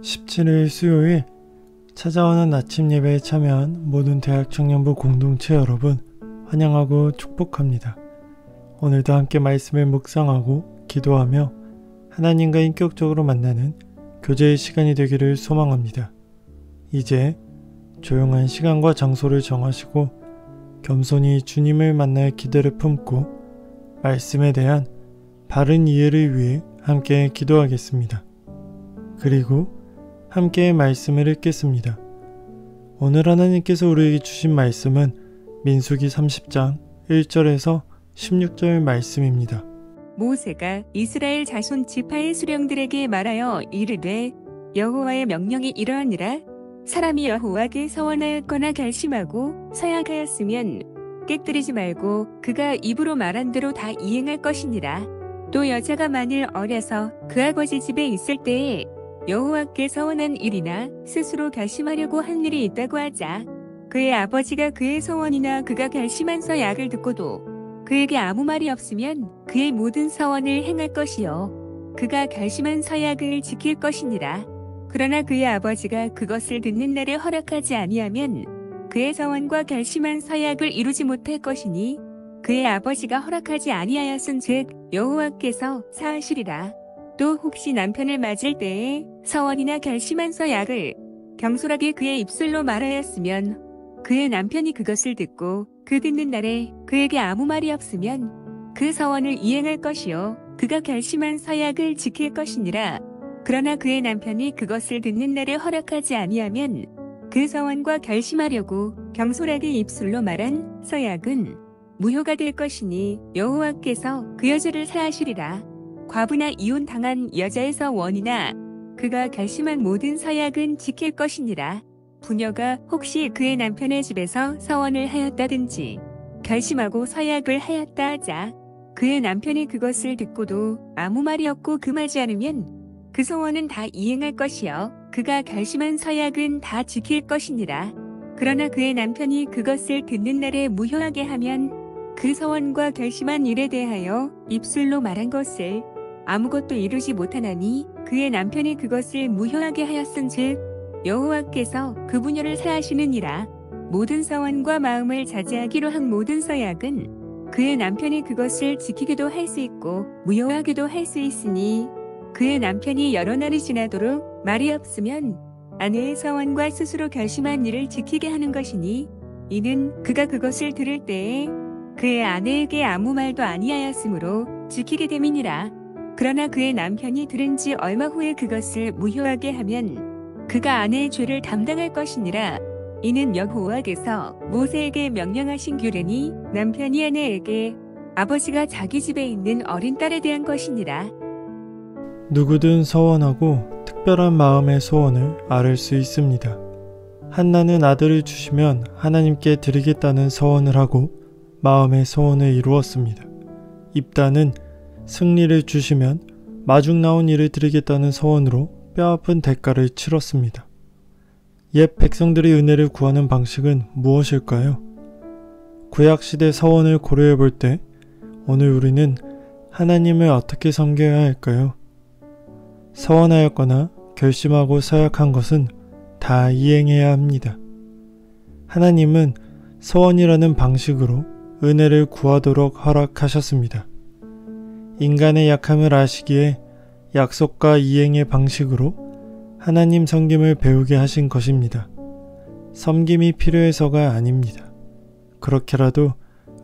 17일 수요일 찾아오는 아침 예배에 참여한 모든 대학 청년부 공동체 여러분 환영하고 축복합니다. 오늘도 함께 말씀을 묵상하고 기도하며 하나님과 인격적으로 만나는 교제의 시간이 되기를 소망합니다. 이제 조용한 시간과 장소를 정하시고 겸손히 주님을 만날 기대를 품고 말씀에 대한 바른 이해를 위해 함께 기도하겠습니다. 그리고 함께 말씀을 읽겠습니다. 오늘 하나님께서 우리에게 주신 말씀은 민수기 30장 1절에서 16절 말씀입니다. 모세가 이스라엘 자손 지파의 수령들에게 말하여 이르되 여호와의 명령이 이러하니라. 사람이 여호와께 서원하였거나 결심하고 서약하였으면 깨뜨리지 말고 그가 입으로 말한 대로 다 이행할 것이니라. 또 여자가 만일 어려서 그 아버지 집에 있을 때에 여호와께 서원한 일이나 스스로 결심하려고 한 일이 있다고 하자. 그의 아버지가 그의 서원이나 그가 결심한 서약을 듣고도 그에게 아무 말이 없으면 그의 모든 서원을 행할 것이요 그가 결심한 서약을 지킬 것이니라. 그러나 그의 아버지가 그것을 듣는 날에 허락하지 아니하면 그의 서원과 결심한 서약을 이루지 못할 것이니 그의 아버지가 허락하지 아니하였은즉 여호와께서 사하시리라. 또 혹시 남편을 맞을 때에 서원이나 결심한 서약을 경솔하게 그의 입술로 말하였으면 그의 남편이 그것을 듣고 그 듣는 날에 그에게 아무 말이 없으면 그 서원을 이행할 것이요 그가 결심한 서약을 지킬 것이니라. 그러나 그의 남편이 그것을 듣는 날에 허락하지 아니하면 그 서원과 결심하려고 경솔하게 입술로 말한 서약은 무효가 될 것이니 여호와께서 그 여자를 사하시리라. 과부나 이혼당한 여자의 서원이나 그가 결심한 모든 서약은 지킬 것이니라. 부녀가 혹시 그의 남편의 집에서 서원을 하였다든지 결심하고 서약을 하였다 하자 그의 남편이 그것을 듣고도 아무 말이 없고 금하지 않으면 그 서원은 다 이행할 것이요 그가 결심한 서약은 다 지킬 것이니라. 그러나 그의 남편이 그것을 듣는 날에 무효하게 하면 그 서원과 결심한 일에 대하여 입술로 말한 것을 아무것도 이루지 못하나니 그의 남편이 그것을 무효하게 하였은즉 여호와께서 그 부녀를 사하시느니라. 모든 서원과 마음을 자제하기로 한 모든 서약은 그의 남편이 그것을 지키기도 할 수 있고 무효하기도 할 수 있으니 그의 남편이 여러 날이 지나도록 말이 없으면 아내의 서원과 스스로 결심한 일을 지키게 하는 것이니 이는 그가 그것을 들을 때에 그의 아내에게 아무 말도 아니하였으므로 지키게 됨이니라. 그러나 그의 남편이 들은 지 얼마 후에 그것을 무효하게 하면 그가 아내의 죄를 담당할 것이니라. 이는 여호와께서 모세에게 명령하신 규례니 남편이 아내에게 아버지가 자기 집에 있는 어린 딸에 대한 것이니라. 누구든 서원하고 특별한 마음의 소원을 아를 수 있습니다. 한나는 아들을 주시면 하나님께 드리겠다는 서원을 하고 마음의 소원을 이루었습니다. 입다는 승리를 주시면 마중 나온 일을 드리겠다는 서원으로 뼈아픈 대가를 치렀습니다. 옛 백성들이 은혜를 구하는 방식은 무엇일까요? 구약시대 서원을 고려해 볼 때 오늘 우리는 하나님을 어떻게 섬겨야 할까요? 서원하였거나 결심하고 서약한 것은 다 이행해야 합니다. 하나님은 서원이라는 방식으로 은혜를 구하도록 허락하셨습니다. 인간의 약함을 아시기에 약속과 이행의 방식으로 하나님 섬김을 배우게 하신 것입니다. 섬김이 필요해서가 아닙니다. 그렇게라도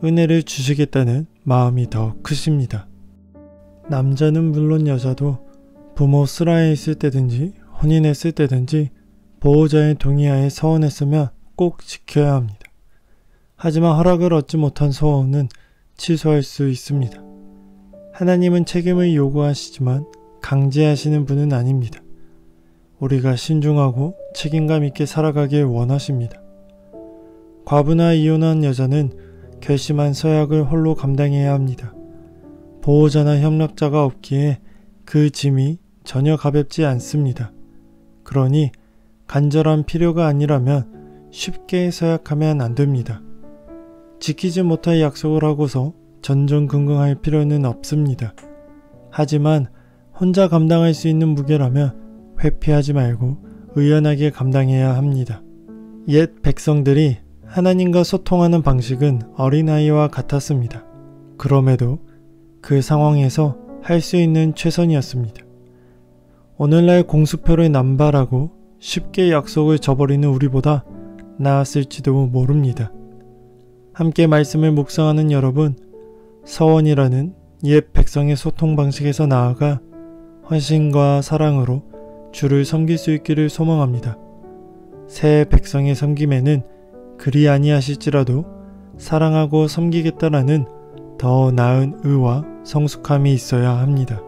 은혜를 주시겠다는 마음이 더 크십니다. 남자는 물론 여자도 부모 슬하에 있을 때든지 혼인했을 때든지 보호자의 동의하에 서원했으면 꼭 지켜야 합니다. 하지만 허락을 얻지 못한 서원은 취소할 수 있습니다. 하나님은 책임을 요구하시지만 강제하시는 분은 아닙니다. 우리가 신중하고 책임감 있게 살아가길 원하십니다. 과부나 이혼한 여자는 결심한 서약을 홀로 감당해야 합니다. 보호자나 협력자가 없기에 그 짐이 전혀 가볍지 않습니다. 그러니 간절한 필요가 아니라면 쉽게 서약하면 안 됩니다. 지키지 못할 약속을 하고서 전전긍긍할 필요는 없습니다. 하지만 혼자 감당할 수 있는 무게라면 회피하지 말고 의연하게 감당해야 합니다. 옛 백성들이 하나님과 소통하는 방식은 어린아이와 같았습니다. 그럼에도 그 상황에서 할 수 있는 최선이었습니다. 오늘날 공수표를 남발하고 쉽게 약속을 저버리는 우리보다 나았을지도 모릅니다. 함께 말씀을 묵상하는 여러분, 서원이라는 옛 백성의 소통 방식에서 나아가 헌신과 사랑으로 주를 섬길 수 있기를 소망합니다. 새 백성의 섬김에는 그리 아니하실지라도 사랑하고 섬기겠다라는 더 나은 의와 성숙함이 있어야 합니다.